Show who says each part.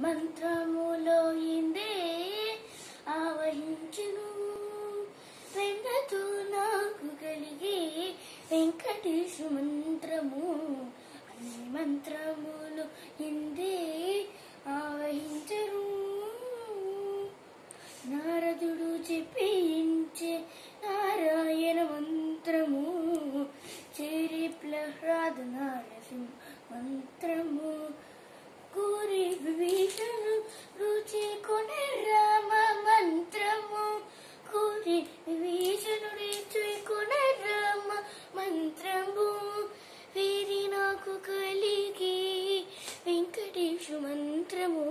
Speaker 1: మంత్రములో ఇందే ఆవహించును వెన్నతో నాకు కలిగే వెంకటేశు మంత్రము అన్ని మంత్రములు ఇందే ఆవహించరు. నారదుడు చెప్పించే నారాయణ మంత్రము చేరి ప్రహ్లాద నారసింహ మంత్రము కూరి విభీషణు రుచి కొనే రామ మంత్రము కూరి విభీషణు రుచి కొనే రామ మంత్రము వీరి నాకు కలిగి వెంకటేశు మంత్రము